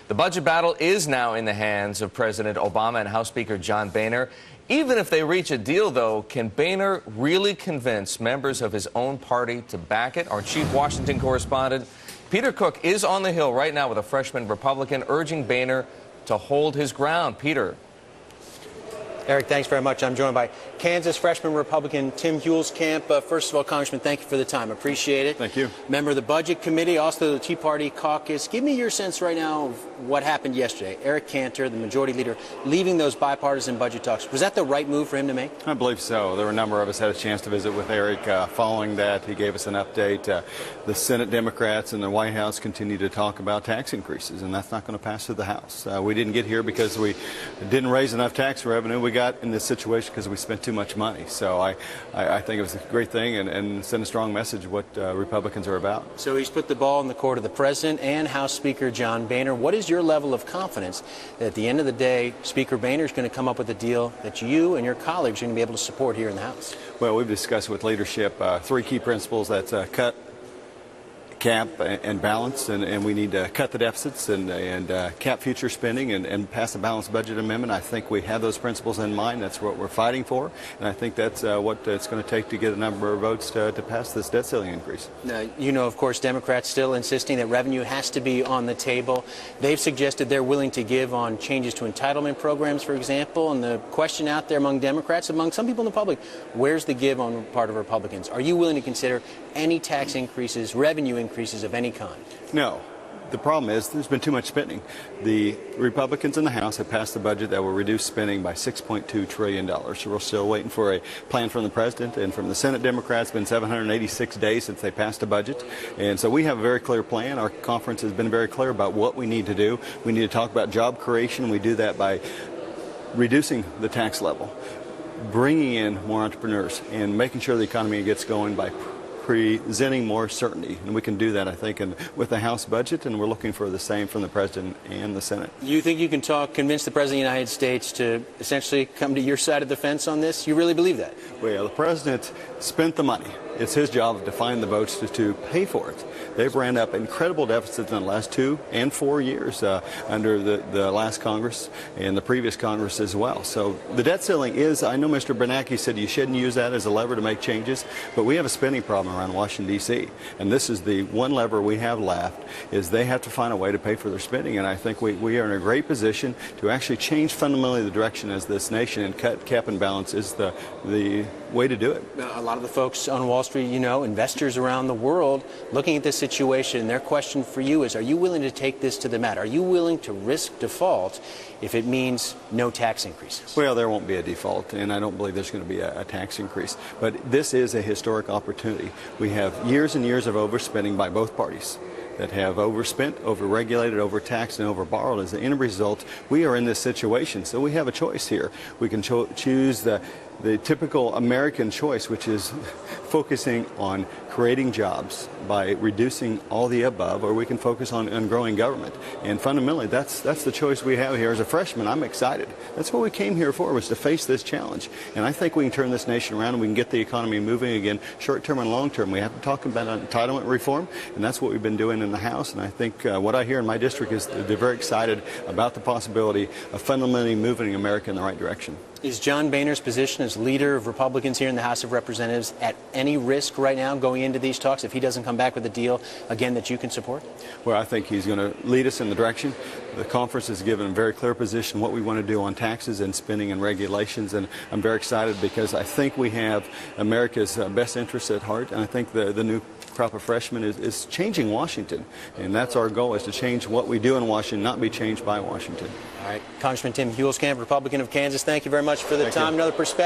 The budget battle is now in the hands of President Obama and House Speaker John Boehner. Even if they reach a deal, though, can Boehner really convince members of his own party to back it? Our chief Washington correspondent, Peter Cook, is on the Hill right now with a freshman Republican urging Boehner to hold his ground. Peter. Eric, thanks very much. I'm joined by Kansas freshman Republican Tim Huelskamp. First of all, Congressman, thank you for the time. Appreciate it. Thank you. Member of the Budget Committee, also the Tea Party caucus. Give me your sense right now of what happened yesterday. Eric Cantor, the majority leader, leaving those bipartisan budget talks. Was that the right move for him to make? I believe so. There were a number of us had a chance to visit with Eric. Following that, he gave us an update. The Senate Democrats and the White House continue to talk about tax increases, and that's not going to pass through the House. We didn't get here because we didn't raise enough tax revenue. We got in this situation because we spent too much money. So I think it was a great thing and sent a strong message of what Republicans are about. So he's put the ball in the court of the President and House Speaker John Boehner. What is your level of confidence that at the end of the day, Speaker Boehner is going to come up with a deal that you and your colleagues are going to be able to support here in the House? Well, we've discussed with leadership three key principles. That's cut, cap, and balance, and we need to cut the deficits and cap future spending and pass a balanced budget amendment. I think we have those principles in mind. That's what we're fighting for, and I think that's what it's going to take to get a number of votes to pass this debt ceiling increase. Now, you know, of course, Democrats still insisting that revenue has to be on the table. They've suggested they're willing to give on changes to entitlement programs, for example, and the question out there among Democrats, among some people in the public, where's the give on the part of Republicans? Are you willing to consider any tax increases, revenue increases of any kind? No. The problem is there's been too much spending. The Republicans in the House have passed a budget that will reduce spending by $6.2 trillion. So we're still waiting for a plan from the President, and from the Senate Democrats. It's been 786 days since they passed a budget. And so we have a very clear plan. Our conference has been very clear about what we need to do. We need to talk about job creation. We do that by reducing the tax level, bringing in more entrepreneurs, and making sure the economy gets going by presenting more certainty. And we can do that, I think, with the House budget, and we're looking for the same from the President and the Senate. You think you can convince the President of the United States to essentially come to your side of the fence on this? You really believe that? Well, the President spent the money. It's his job to find the votes to pay for it. They've ran up incredible deficits in the last 2 and 4 years under the last Congress and the previous Congress as well. So the debt ceiling is, I know Mr. Bernanke said you shouldn't use that as a lever to make changes, but we have a spending problem around Washington, D.C. And this is the one lever we have left, is they have to find a way to pay for their spending. And I think we are in a great position to actually change fundamentally the direction as this nation, and cut, cap, and balance is the way to do it. A lot of the folks on Wall Street, you know, investors around the world looking at this situation, their question for you is, are you willing to take this to the mat? Are you willing to risk default if it means no tax increases? Well, there won't be a default, and I don't believe there's going to be a tax increase. But this is a historic opportunity. We have years and years of overspending by both parties that have overspent, overregulated, overtaxed, and overborrowed. As the end result, we are in this situation. So we have a choice here. We can choose the typical American choice, which is focusing on creating jobs by reducing all the above, or we can focus on growing government. And fundamentally, that's the choice we have here. As a freshman, I'm excited. That's what we came here for, was to face this challenge. And I think we can turn this nation around, and we can get the economy moving again, short-term and long-term. We have to talk about entitlement reform, and that's what we've been doing in the House. And I think what I hear in my district is they're very excited about the possibility of fundamentally moving America in the right direction. Is John Boehner's position as leader of Republicans here in the House of Representatives at any risk right now going into these talks if he doesn't come back with a deal, again, that you can support? Well, I think he's going to lead us in the direction. The conference has given a very clear position what we want to do on taxes and spending and regulations, and I'm very excited because I think we have America's best interests at heart, and I think the new crop of freshmen is changing Washington, and that's our goal, is to change what we do in Washington, not be changed by Washington. All right, Congressman Tim Huelskamp, Republican of Kansas, thank you very much for the time. Another perspective.